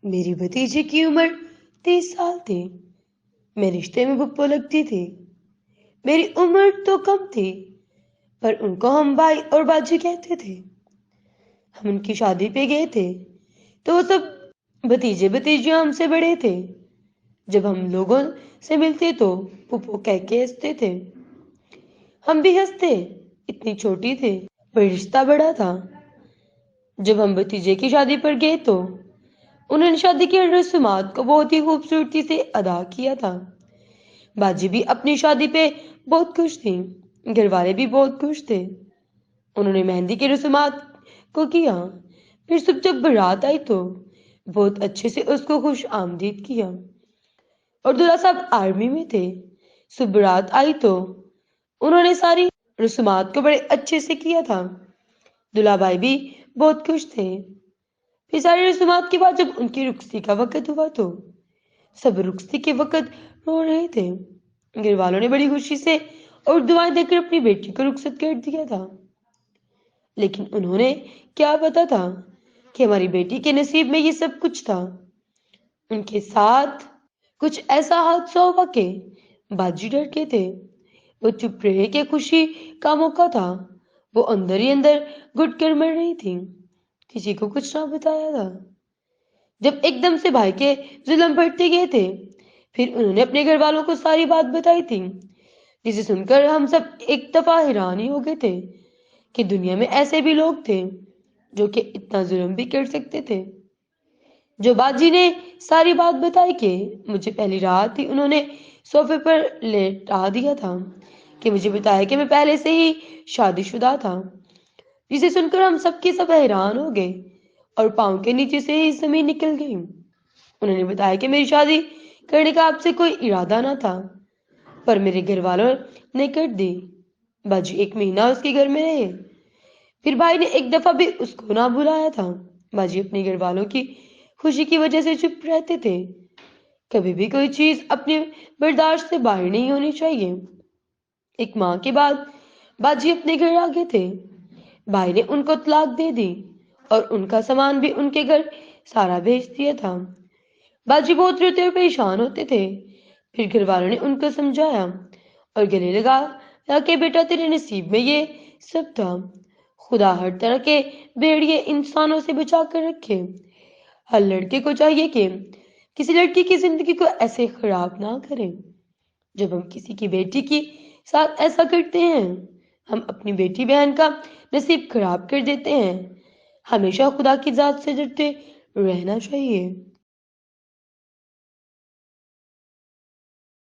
میری بھتیجے کی عمر 30 سال تھی۔ میں رشتے میں پھپھو لگتی تھی۔ میری عمر تو کم تھی، پر ان کو ہم بھائی اور باجی کہتے تھے۔ ہم ان کی شادی پہ گئے تھے تو وہ سب بھتیجے بھتیجیاں ہم سے بڑے تھے۔ جب ہم لوگوں سے ملتے تو پھپھو کہہ کے ہنستے تھے۔ ہم بھی ہنستے، اتنی چھوٹی تھے پر رشتہ بڑا تھا۔ جب ہم بھتیجے کی شادی پر گئے تو انہوں نے شادی کی رسومات کو بہت ہی خوبصورتی سے ادا کیا تھا۔ باجی بھی اپنی شادی پہ بہت خوش تھی، گھر والے بھی بہت خوش تھے۔ انہوں نے مہندی کی رسومات کو کیا، پھر صبح جب بارات آئی تو بہت اچھے سے اس کو خوش آمدید کیا، اور دلہا صاحب آرمی میں تھے۔ صبح بارات آئی تو انہوں نے ساری رسومات کو بڑے اچھے سے کیا تھا۔ دلہا بھائی بھی بہت خوش تھے۔ پھر ساری رسومات کے بعد جب ان کی رخصتی کا وقت ہوا تو سب رخصتی کے وقت رو رہے تھے۔ گھر والوں نے بڑی خوشی سے اور دعائیں دے کر اپنی بیٹی کو رخصت کر دیا تھا، لیکن انہوں نے کیا پتا تھا کہ ہماری بیٹی کے نصیب میں یہ سب کچھ تھا۔ ان کے ساتھ کچھ ایسا حادثہ ہوا کہ باجی ڈر کے تھے۔ وہ چپ رہے کہ خوشی کا موقع تھا۔ وہ اندر ہی اندر گھٹ کر مر رہی تھی، کسی کو کچھ نہ بتایا تھا۔ جب ایک دم سے بھائی کے ظلم بڑھتے گئے تھے، پھر انہوں نے اپنے گھر والوں کو ساری بات بتائی تھی، جسے سن کر ہم سب ایک دفعہ حیران ہی ہو گئے تھے کہ دنیا میں ایسے بھی لوگ تھے جو کہ اتنا ظلم بھی کر سکتے تھے۔ جو باجی نے ساری بات بتائی کہ مجھے پہلی رات ہی انہوں نے صوفے پر لیٹا دیا تھا، کہ مجھے بتایا کہ میں پہلے سے ہی شادی شدہ تھا، جسے سن کر ہم سب کے سب حیران ہو گئے اور پاؤں کے نیچے سے ہی زمین نکل گئی۔ انہوں نے بتایا کہ میری شادی کرنے کا آپ سے کوئی ارادہ نہ تھا، پر میرے گھر والوں نے کر دی۔ باجی 1 مہینہ اس کے گھر میں رہے، پھر بھائی نے ایک دفعہ بھی اس کو نہ بلایا تھا۔ باجی اپنے گھر والوں کی خوشی کی وجہ سے چپ رہتے تھے۔ کبھی بھی کوئی چیز اپنے برداشت سے باہر نہیں ہونی چاہیے۔ 1 ماہ کے بعد باجی اپنے گھر آ گئے تھے۔ بھائی نے ان کو طلاق دے دی اور ان کا سامان بھی ان کے گھر سارا بھیج دیا تھا۔ باجی بہت روتے اور پریشان ہوتے تھے۔ پھر گھر والوں نے ان کو سمجھایا اور گلے لگا کہ بیٹا تیرے نصیب میں یہ سب تھا۔ خدا ہر طرح کے بھیڑیے انسانوں سے بچا کر رکھے۔ ہر لڑکے کو چاہیے کہ کسی لڑکی کی زندگی کو ایسے خراب نہ کرے۔ جب ہم کسی کی بیٹی کے ساتھ ایسا کرتے ہیں، ہم اپنی بیٹی بہن کا نصیب خراب کر دیتے ہیں۔ ہمیشہ خدا کی ذات سے ڈرتے رہنا چاہیے۔